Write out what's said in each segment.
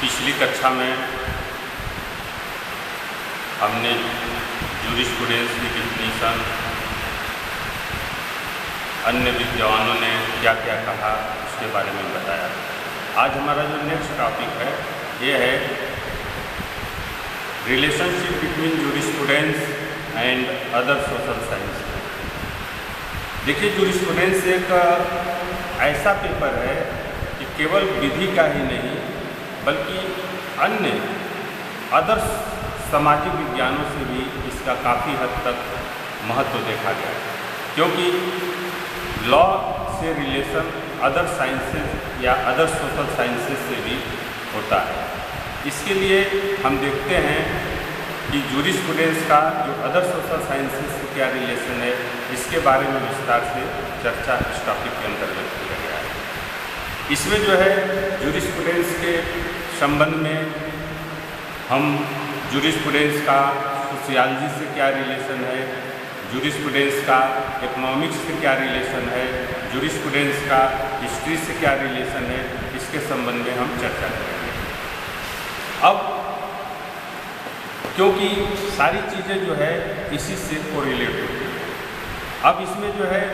पिछली कक्षा में हमने जूरिस्प्रूडेंस की डेफिनेशन, अन्य विद्वानों ने क्या क्या कहा उसके बारे में बताया। आज हमारा जो नेक्स्ट टॉपिक है ये है relationship between jurisprudence and other social science. देखिए, जूरिस्प्रूडेंस एक ऐसा पेपर है कि केवल विधि का ही नहीं बल्कि अन्य अदर सामाजिक विज्ञानों से भी इसका काफ़ी हद तक महत्व देखा गया है, क्योंकि लॉ से रिलेशन अदर साइंसेस या अदर सोशल साइंसेस से भी होता है। इसके लिए हम देखते हैं कि जूरिस्प्रूडेंस का जो अदर सोशल साइंसेस से क्या रिलेशन है, इसके बारे में विस्तार से चर्चा इस टॉपिक के अंतर्गत किया गया है। इसमें जो है जूरिस्प्रूडेंस के संबंध में हम जूरिस्प्रूडेंस का सोशियोलॉजी से क्या रिलेशन है, जूरिस्प्रूडेंस का इकोनॉमिक्स से क्या रिलेशन है, जूरिस्प्रूडेंस का हिस्ट्री से क्या रिलेशन है, इसके संबंध में हम चर्चा करेंगे। अब क्योंकि सारी चीज़ें जो है इसी से कोरिलेट होती हैं, अब इसमें जो है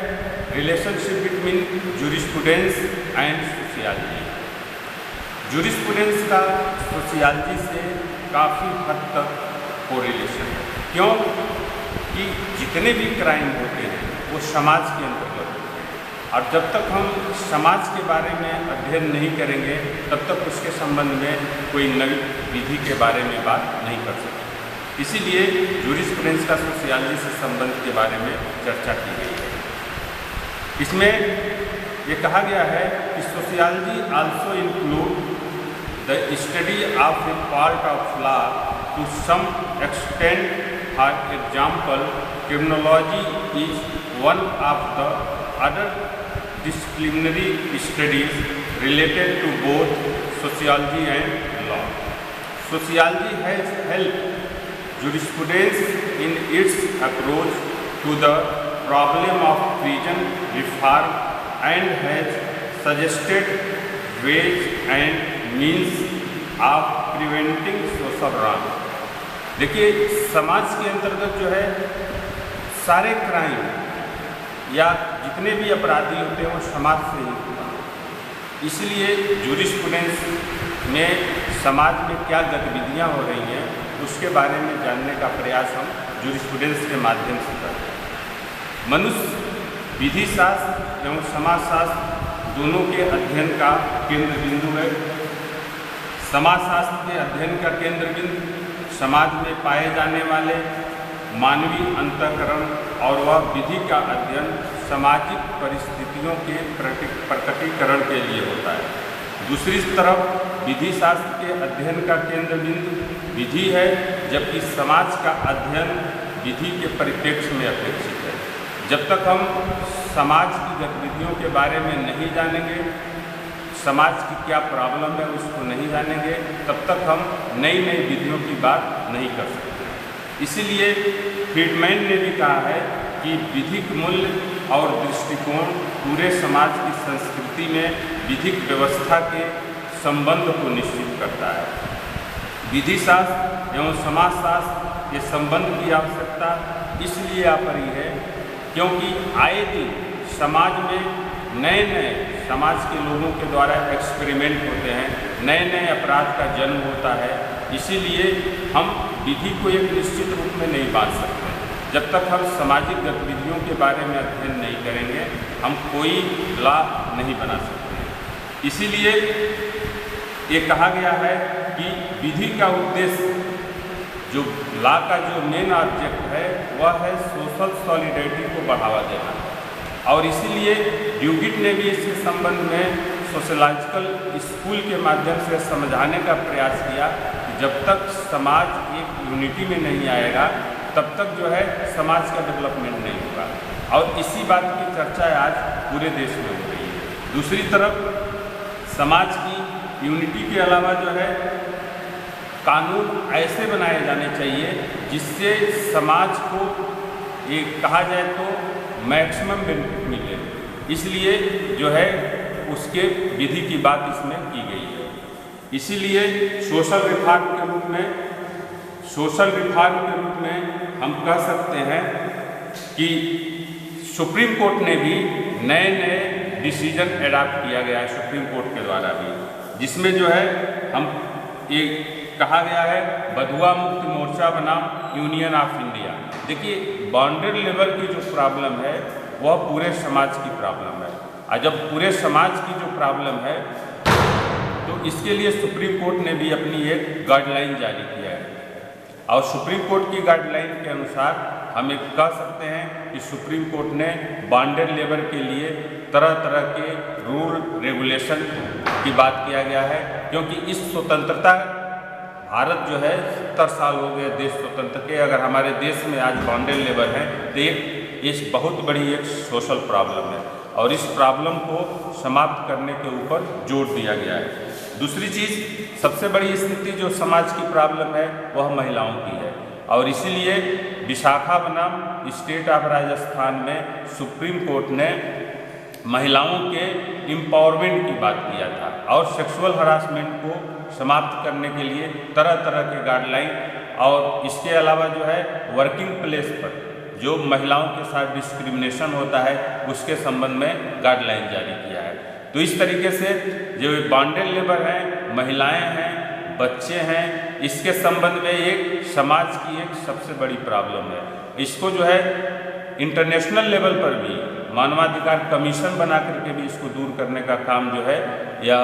relationship between jurisprudence and sociology, jurisprudence का सोशियोलॉजी से काफ़ी हद तक कोरिलेशन है। क्यों कि जितने भी क्राइम होते हैं वो समाज के अंतर्गत होते हैं, और जब तक हम समाज के बारे में अध्ययन नहीं करेंगे तब तक उसके संबंध में कोई नई विधि के बारे में बात नहीं कर सकते। इसीलिए जूरिस्प्रूडेंस का सोशियोलॉजी से संबंध के बारे में चर्चा की गई है। इसमें ये कहा गया है कि sociology also include the study of a part of law to some extent. For example, criminology is one of the other disciplinary studies related to both sociology and law. Sociology has helped jurisprudence in its approach to the problem of prison reform and has suggested ways and means of preventing social wrong. देखिए, समाज के अंतर्गत जो है सारे crime या जितने भी अपराधी होते हैं वो समाज से ही होता है। इसलिए जूरिस्प्रूडेंस में समाज में क्या गतिविधियां हो रही हैं उसके बारे में जानने का प्रयास हम जूरिस्प्रूडेंस के माध्यम से करते हैं। मनुष्य विधि शास्त्र एवं समाजशास्त्र दोनों के अध्ययन का केंद्र बिंदु है। समाजशास्त्र के अध्ययन का केंद्र बिंदु समाज में पाए जाने वाले मानवीय अंतःकरण और वह विधि का अध्ययन सामाजिक परिस्थितियों के प्रकटीकरण के लिए होता है। दूसरी तरफ विधि शास्त्र के अध्ययन का केंद्र बिंदु विधि है, जबकि समाज का अध्ययन विधि के परिप्रेक्ष्य में अपेक्षित है। जब तक हम समाज की गतिविधियों के बारे में नहीं जानेंगे, समाज की क्या प्रॉब्लम है उसको नहीं जानेंगे, तब तक हम नई नई विधियों की बात नहीं कर सकते। इसीलिए फ्रीडमैन ने भी कहा है कि विधिक मूल्य और दृष्टिकोण पूरे समाज की संस्कृति में विधिक व्यवस्था के संबंध को निश्चित करता है। विधि शास्त्र एवं समाजशास्त्र के संबंध की आवश्यकता इसलिए आ पड़ी है क्योंकि आए दिन समाज में नए नए समाज के लोगों के द्वारा एक्सपेरिमेंट होते हैं, नए नए अपराध का जन्म होता है। इसीलिए हम विधि को एक निश्चित रूप में नहीं बांध सकते। जब तक हम सामाजिक गतिविधियों के बारे में अध्ययन नहीं करेंगे हम कोई लॉ नहीं बना सकते। इसीलिए ये कहा गया है कि विधि का उद्देश्य, जो लॉ का जो मेन ऑब्जेक्ट है वह है सोशल सॉलिडेरिटी को बढ़ावा देना। और इसीलिए ड्यूगिट ने भी इसके संबंध में सोशलॉजिकल स्कूल के माध्यम से समझाने का प्रयास किया कि जब तक समाज एक यूनिटी में नहीं आएगा तब तक जो है समाज का डेवलपमेंट नहीं होगा। और इसी बात की चर्चा आज पूरे देश में हो रही है। दूसरी तरफ समाज की यूनिटी के अलावा जो है कानून ऐसे बनाए जाने चाहिए जिससे समाज को ये कहा जाए तो मैक्सिमम बेनिफिट मिले। इसलिए जो है उसके विधि की बात इसमें की गई है। इसीलिए सोशल रिफॉर्म के रूप में हम कह सकते हैं कि सुप्रीम कोर्ट ने भी नए डिसीजन एडॉप्ट किया गया है सुप्रीम कोर्ट के द्वारा भी, जिसमें जो है हम ये कहा गया है बधुआ मुक्त मोर्चा बनाम यूनियन ऑफ इंडिया। देखिए, बाउंड्री लेवल की जो प्रॉब्लम है वह पूरे समाज की प्रॉब्लम है, और जब पूरे समाज की जो प्रॉब्लम है तो इसके लिए सुप्रीम कोर्ट ने भी अपनी एक गाइडलाइन जारी किया है, और सुप्रीम कोर्ट की गाइडलाइन के अनुसार हम एक कह सकते हैं कि सुप्रीम कोर्ट ने बाउंड्री लेवल के लिए तरह तरह के रूल रेगुलेशन की बात किया गया है, क्योंकि इस स्वतंत्रता भारत जो है 70 साल हो गए देश स्वतंत्र के, अगर हमारे देश में आज बाउंड्री लेवल है तो एक बहुत बड़ी एक सोशल प्रॉब्लम है, और इस प्रॉब्लम को समाप्त करने के ऊपर जोर दिया गया है। दूसरी चीज़, सबसे बड़ी स्थिति जो समाज की प्रॉब्लम है वह महिलाओं की है, और इसीलिए विशाखापट्टनम स्टेट ऑफ राजस्थान में सुप्रीम कोर्ट ने महिलाओं के एम्पावरमेंट की बात किया था, और सेक्सुअल हरासमेंट को समाप्त करने के लिए तरह तरह के गाइडलाइन, और इसके अलावा जो है वर्किंग प्लेस पर जो महिलाओं के साथ डिस्क्रिमिनेशन होता है उसके संबंध में गाइडलाइन जारी किया है। तो इस तरीके से जो बाउंड्री लेबर हैं, महिलाएं हैं, बच्चे हैं, इसके संबंध में एक समाज की एक सबसे बड़ी प्रॉब्लम है। इसको जो है इंटरनेशनल लेवल पर भी मानवाधिकार कमीशन बना करके भी इसको दूर करने का काम जो है या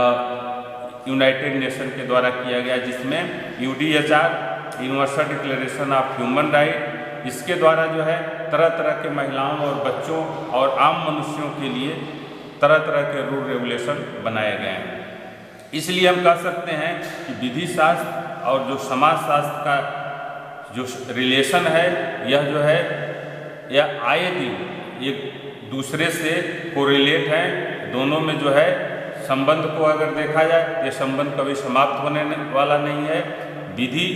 यूनाइटेड नेशन के द्वारा किया गया, जिसमें UDHR universal declaration of human right, इसके द्वारा जो है तरह तरह के महिलाओं और बच्चों और आम मनुष्यों के लिए तरह तरह के रूल रेगुलेशन बनाए गए हैं। इसलिए हम कह सकते हैं कि विधि शास्त्र और जो समाज शास्त्र का जो रिलेशन है यह जो है यह आए दिन एक दूसरे से कोरिलेट है। दोनों में जो है संबंध को अगर देखा जाए ये संबंध कभी समाप्त होने वाला नहीं है। विधि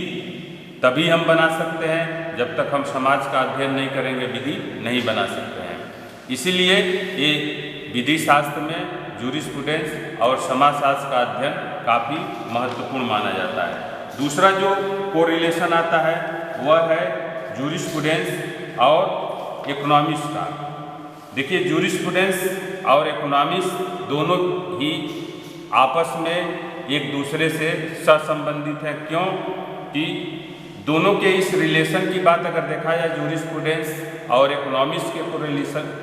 तभी हम बना सकते हैं जब तक हम समाज का अध्ययन नहीं करेंगे, विधि नहीं बना सकते हैं। इसीलिए ये विधि शास्त्र में जूरिस्प्रूडेंस और समाजशास्त्र का अध्ययन काफ़ी महत्वपूर्ण माना जाता है। दूसरा जो कोरिलेशन आता है वह है जूरिस्प्रूडेंस और इकोनॉमिक्स का। देखिए, जूरिस्प्रूडेंस और इकोनॉमिक्स दोनों ही आपस में एक दूसरे से सहसंबंधित हैं। क्यों कि दोनों के इस रिलेशन की बात अगर देखा जाए, जूरिस्प्रूडेंस और इकोनॉमिक्स के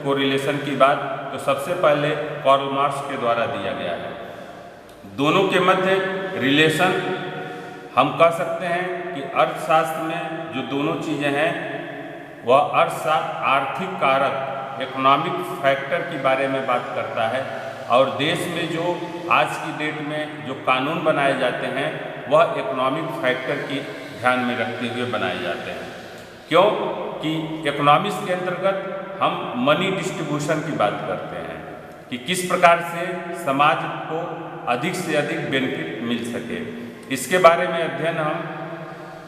कोरिलेशन की बात, तो सबसे पहले कार्ल मार्क्स के द्वारा दिया गया है। दोनों के मध्य रिलेशन हम कह सकते हैं कि अर्थशास्त्र में जो दोनों चीज़ें हैं वह आर्थिक कारक इकोनॉमिक फैक्टर के बारे में बात करता है, और देश में जो आज की डेट में जो कानून बनाए जाते हैं वह इकोनॉमिक फैक्टर की ध्यान में रखते हुए बनाए जाते हैं। क्यों कि इकोनॉमिक्स के अंतर्गत हम मनी डिस्ट्रीब्यूशन की बात करते हैं कि किस प्रकार से समाज को अधिक से अधिक बेनिफिट मिल सके। इसके बारे में अध्ययन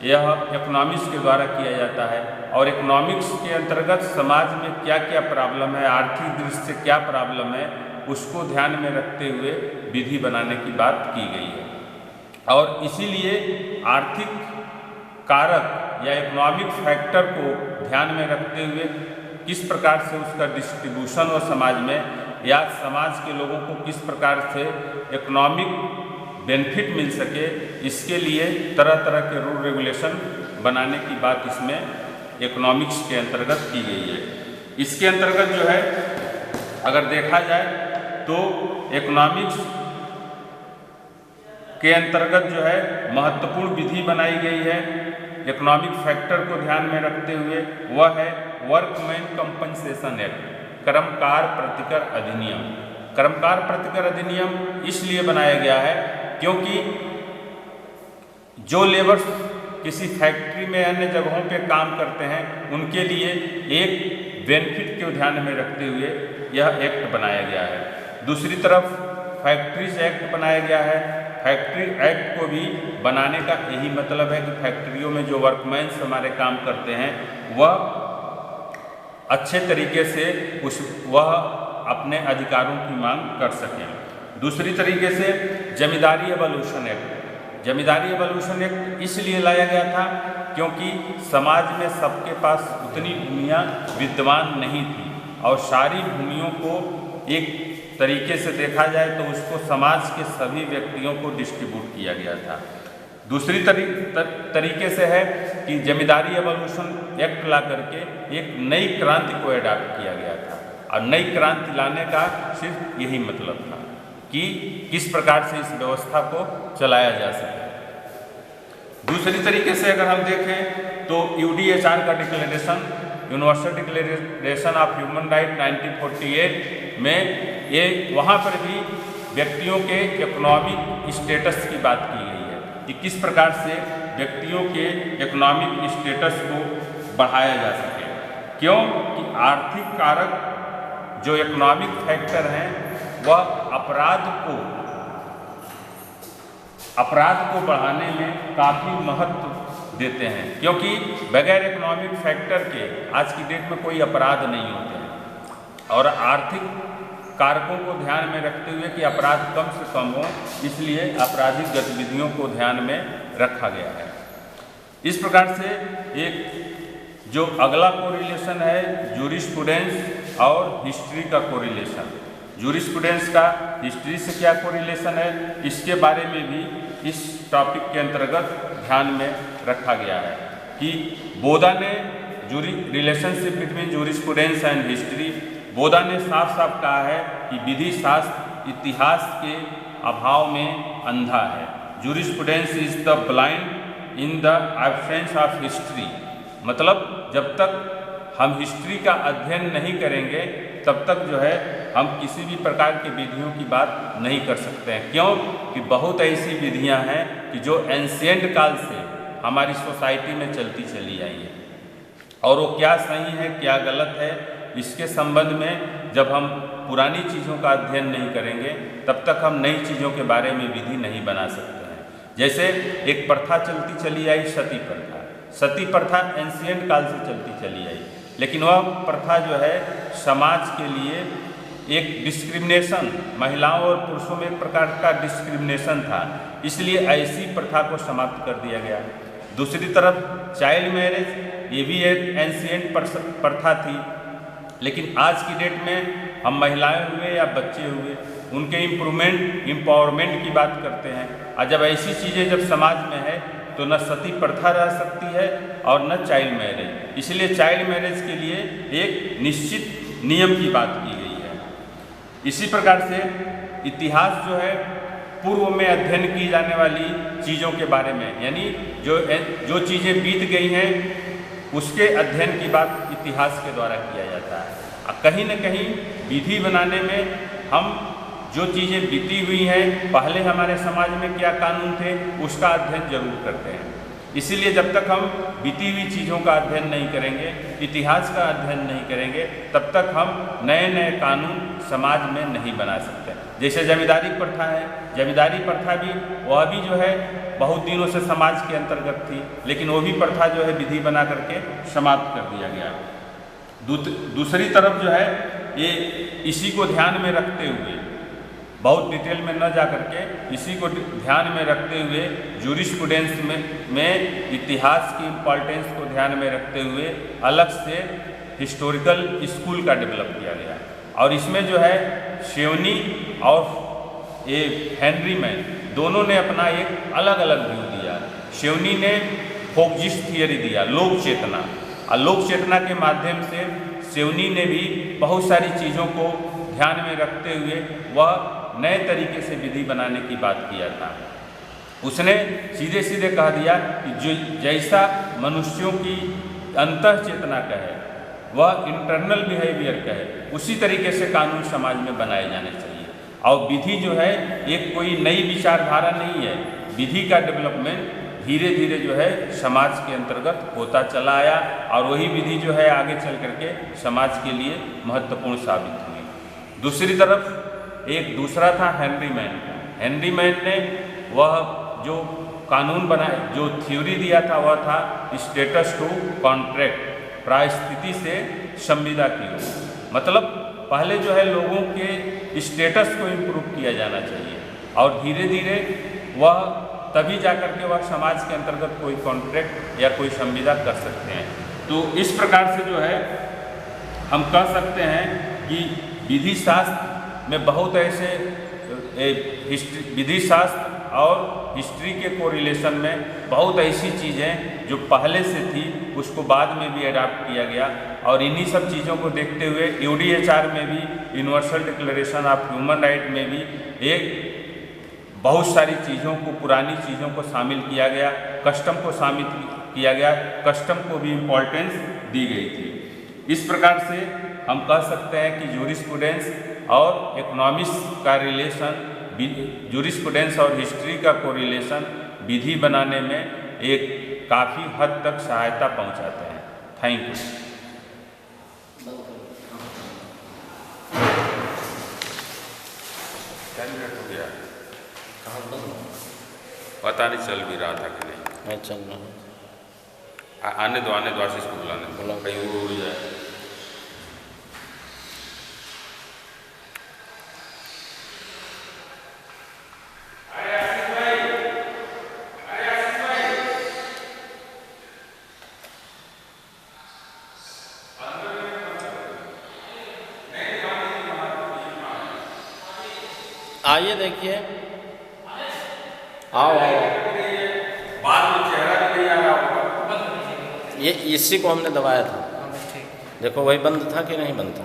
यह इकोनॉमिक्स के द्वारा किया जाता है, और इकोनॉमिक्स के अंतर्गत समाज में क्या क्या प्रॉब्लम है, आर्थिक दृष्टि से क्या प्रॉब्लम है, उसको ध्यान में रखते हुए विधि बनाने की बात की गई है। और इसीलिए आर्थिक कारक या इकोनॉमिक फैक्टर को ध्यान में रखते हुए किस प्रकार से उसका डिस्ट्रीब्यूशन हो समाज में, या समाज के लोगों को किस प्रकार से इकोनॉमिक बेनिफिट मिल सके, इसके लिए तरह तरह के रूल रेगुलेशन बनाने की बात इसमें इकोनॉमिक्स के अंतर्गत की गई है। इसके अंतर्गत जो है अगर देखा जाए तो इकोनॉमिक्स के अंतर्गत जो है महत्वपूर्ण विधि बनाई गई है इकोनॉमिक फैक्टर को ध्यान में रखते हुए, वह है वर्कमैन कंपनसेशन एक्ट, कर्मकार प्रतिकर अधिनियम। कर्मकार प्रतिकर अधिनियम इसलिए बनाया गया है क्योंकि जो लेबर्स किसी फैक्ट्री में अन्य जगहों पे काम करते हैं उनके लिए एक बेनिफिट को ध्यान में रखते हुए यह एक्ट बनाया गया है। दूसरी तरफ फैक्ट्रीज एक्ट बनाया गया है। फैक्ट्री एक्ट को भी बनाने का यही मतलब है कि फैक्ट्रियों में जो वर्कमैन्स हमारे काम करते हैं वह अच्छे तरीके से वह अपने अधिकारों की मांग कर सकें। दूसरी तरीके से जमींदारी एवोल्यूशन एक्ट, जमींदारी एवोल्यूशन एक्ट इसलिए लाया गया था क्योंकि समाज में सबके पास उतनी भूमियाँ विद्यमान नहीं थी और सारी भूमियों को एक तरीके से देखा जाए तो उसको समाज के सभी व्यक्तियों को डिस्ट्रीब्यूट किया गया था। दूसरी तरीके से है कि जमींदारी एवोल्यूशन एक्ट ला करके एक नई क्रांति को अडॉप्ट किया गया था और नई क्रांति लाने का सिर्फ यही मतलब था कि किस प्रकार से इस व्यवस्था को चलाया जा सके। दूसरी तरीके से अगर हम देखें तो यूडीएचआर का declaration, universal declaration of human right 1948 में ये वहाँ पर भी व्यक्तियों के इकोनॉमिक स्टेटस की बात की गई है कि किस प्रकार से व्यक्तियों के इकोनॉमिक स्टेटस को बढ़ाया जा सके। क्यों कि आर्थिक कारक जो इकोनॉमिक फैक्टर हैं वह अपराध को बढ़ाने में काफ़ी महत्व देते हैं, क्योंकि बगैर इकोनॉमिक फैक्टर के आज की डेट में कोई अपराध नहीं होते हैं। और आर्थिक कारकों को ध्यान में रखते हुए कि अपराध कम से कम हो, इसलिए आपराधिक गतिविधियों को ध्यान में रखा गया है। इस प्रकार से एक जो अगला कोरिलेशन है जूरिस्प्रूडेंस और हिस्ट्री का कोरिलेशन। जूरिस्प्रूडेंस का हिस्ट्री से क्या कोरिलेशन है, इसके बारे में भी इस टॉपिक के अंतर्गत ध्यान में रखा गया है कि बोदा ने relationship between jurisprudence and history, बोदा ने साफ साफ कहा है कि विधि शास्त्र इतिहास के अभाव में अंधा है। Jurisprudence is the blind in the absence of history. मतलब जब तक हम हिस्ट्री का अध्ययन नहीं करेंगे तब तक जो है हम किसी भी प्रकार की विधियों की बात नहीं कर सकते हैं। क्यों कि बहुत ऐसी विधियां हैं कि जो एंशिएंट काल से हमारी सोसाइटी में चलती चली आई हैं और वो क्या सही है क्या गलत है, इसके संबंध में जब हम पुरानी चीज़ों का अध्ययन नहीं करेंगे तब तक हम नई चीज़ों के बारे में विधि नहीं बना सकते हैं। जैसे एक प्रथा चलती चली आई सती प्रथा। सती प्रथा एंशिएंट काल से चलती चली आई, लेकिन वह प्रथा जो है समाज के लिए एक डिस्क्रिमिनेशन, महिलाओं और पुरुषों में एक प्रकार का डिस्क्रिमिनेशन था, इसलिए ऐसी प्रथा को समाप्त कर दिया गया। दूसरी तरफ चाइल्ड मैरिज, ये भी एक एंशिएंट प्रथा थी, लेकिन आज की डेट में हम महिलाएं हुए या बच्चे हुए उनके इम्पावरमेंट की बात करते हैं। और जब ऐसी चीज़ें जब समाज में है तो न सती प्रथा रह सकती है और न चाइल्ड मैरिज। इसलिए चाइल्ड मैरिज के लिए एक निश्चित नियम की बात की गई है। इसी प्रकार से इतिहास जो है पूर्व में अध्ययन की जाने वाली चीज़ों के बारे में, यानी जो चीज़ें बीत गई हैं उसके अध्ययन की बात इतिहास के द्वारा किया जाता है। कहीं न कहीं विधि बनाने में हम जो चीज़ें बीती हुई हैं, पहले हमारे समाज में क्या कानून थे, उसका अध्ययन जरूर करते हैं। इसीलिए जब तक हम बीती हुई चीज़ों का अध्ययन नहीं करेंगे, इतिहास का अध्ययन नहीं करेंगे, तब तक हम नए नए कानून समाज में नहीं बना सकते। जैसे जमींदारी प्रथा है, जमींदारी प्रथा भी वह भी जो है बहुत दिनों से समाज के अंतर्गत थी, लेकिन वो भी प्रथा जो है विधि बना करके समाप्त कर दिया गया। दूसरी तरफ जो है ये इसी को ध्यान में रखते हुए, बहुत डिटेल में न जा करके इसी को ध्यान में रखते हुए जूरिस्प्रूडेंस में इतिहास की इम्पॉर्टेंस को ध्यान में रखते हुए अलग से हिस्टोरिकल स्कूल का डेवलप किया गया। और इसमें जो है शेवनी और ये हेनरी मैन दोनों ने अपना एक अलग अलग व्यू दिया। शेवनी ने फोकजिस्ट थियरी दिया, लोक चेतना, और लोक चेतना के माध्यम से शेवनी ने भी बहुत सारी चीज़ों को ध्यान में रखते हुए वह नए तरीके से विधि बनाने की बात किया था। उसने सीधे सीधे कह दिया कि जो जैसा मनुष्यों की अंतः चेतना का है वह इंटरनल बिहेवियर का है, उसी तरीके से कानून समाज में बनाए जाने चाहिए। और विधि जो है एक कोई नई विचारधारा नहीं है, विधि का डेवलपमेंट धीरे धीरे जो है समाज के अंतर्गत होता चला आया और वही विधि जो है आगे चल करके समाज के लिए महत्वपूर्ण साबित हुई। दूसरी तरफ एक दूसरा था हेनरी मैन का। हेनरी मैन ने वह जो कानून बनाए, जो थ्योरी दिया था वह था स्टेटस टू कॉन्ट्रैक्ट, परिस्थिति से संविदा की ओर। मतलब पहले जो है लोगों के स्टेटस को इम्प्रूव किया जाना चाहिए और धीरे धीरे वह तभी जाकर के वह समाज के अंतर्गत कोई कॉन्ट्रैक्ट या कोई संविदा कर सकते हैं। तो इस प्रकार से जो है हम कह सकते हैं कि विधि शास्त्र में बहुत ऐसे विधि शास्त्र और हिस्ट्री के कोरिलेशन में बहुत ऐसी चीज़ें जो पहले से थी उसको बाद में भी अडॉप्ट किया गया, और इन्हीं सब चीज़ों को देखते हुए यूडीएचआर में भी, universal declaration of human right में भी एक बहुत सारी चीज़ों को, पुरानी चीज़ों को शामिल किया गया, कस्टम को शामिल किया गया, कस्टम को भी इम्पोर्टेंस दी गई थी। इस प्रकार से हम कह सकते हैं कि जूरिस्प्रूडेंस और इकोनॉमिक्स का रिलेशन, जूरिस्प्रूडेंस और हिस्ट्री का कोरिलेशन विधि बनाने में एक काफ़ी हद तक सहायता पहुंचाते हैं। Thank you. हो गया, पता नहीं चल भी रहा था कि नहीं। चल रहा आने दो आशीष को बुलाने दो, कहीं वो उड़ जाए। आइए देखिए, आओ आओ। बाद में चेहरा भी नहीं आ रहा होगा। ये इसी को हमने दबाया था, देखो वही बंद था कि नहीं बंद था।